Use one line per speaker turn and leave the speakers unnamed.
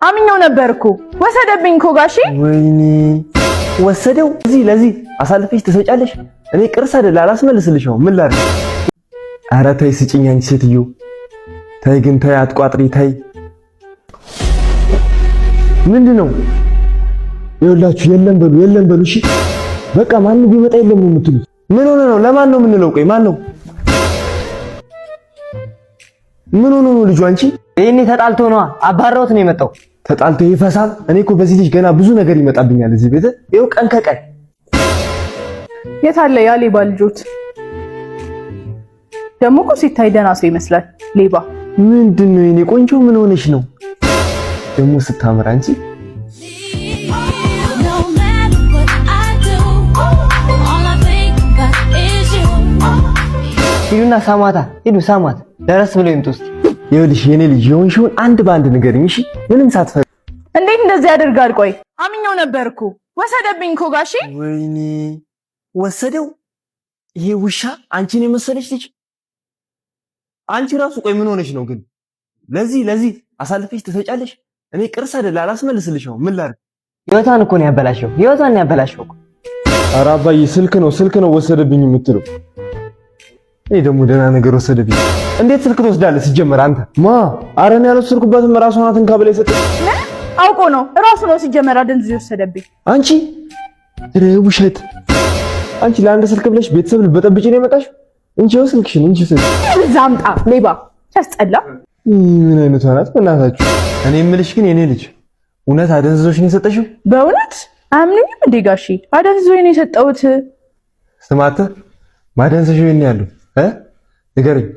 አምኜው ነበርኩ ወሰደብኝ እኮ ጋሺ
ወይኔ ወሰደው እዚህ ለዚህ አሳልፈሽ ትሰጫለሽ እኔ ቅርስ አይደል አላስመልስልሽ ነው ምን ላድርግ ኧረ ተይ ስጭኝ አንቺ ሴትዮ ተይ ግን ተይ አትቋጥሪ ተይ ምንድነው ይኸውላችሁ የለም በሉ እሺ በቃ ማንም ቢመጣ የለም ነው የምትሉት ምን ሆነ ነው ለማን ነው የምንለው ቆይ ማን ነው ምን ሆነ ነው ልጁ አንቺ
ይሄኔ ተጣልቶ ነው አባረውት ነው የመጣው
ተጣልቶ ይፈሳል እኔ እኮ በዚህ ልጅ ገና ብዙ ነገር ይመጣብኛል እዚህ ቤት ይኸው ቀን ከቀን
የታለ ያ ሌባ ልጆት ደግሞ እኮ ሲታይ ደህና ሰው ይመስላል ሌባ
ምንድነው የኔ ቆንጆ ምን ሆነሽ ነው ደግሞ ስታምር አንቺ
ሂዱና ሳማታ ሂዱ ሳማት ደረስ ብለው ይምጡ እስቲ
ይኸውልሽ የኔ ልጅ የሆንሽውን አንድ ባንድ ንገሪኝ እሺ ምንም ሳትፈሪ
እንዴት እንደዚህ ያደርጋል ቆይ አምኜው ነበርኩ ወሰደብኝ እኮ ጋሺ
ወይኔ ወሰደው ይሄ ውሻ አንቺን የመሰለሽ ልጅ አንቺ ራሱ ቆይ ምን ሆነሽ ነው ግን ለዚህ አሳልፈሽ ትሰጫለሽ እኔ ቅርስ አይደል አላስመልስልሽ ነው ምን ላድርግ
ህይወቷን እኮ ነው ያበላሸው
ኧረ አባዬ ስልክ ነው ወሰደብኝ የምትለው እኔ ደግሞ ደህና ነገር ወሰደብኝ እንዴት ስልክ ትወስዳለህ ሲጀመር አንተ ማ አረን ያልወሰድኩበትም ራሷ ናት እንካ ብላ የሰጠች
አውቆ ነው ራሱ ነው ሲጀመር አደንዝዞ ወሰደብኝ
አንቺ ውሸት አንቺ ለአንድ ስልክ ብለሽ ቤተሰብ ልበጠብጪ ነው የመጣሽ እንጂ ስልክሽን እንጂ
ዛምጣ ሌባ ያስጠላ
ምን አይነቷ ናት በእናታችሁ እኔ የምልሽ ግን የኔ ልጅ እውነት አደንዝዞሽ ነው የሰጠሽው
በእውነት አምንኝም እንዴ ጋሺ አደንዝዞኝ ነው የሰጠሁት
ስማተ ማደንዘሽ ነው ያለው ንገረኝ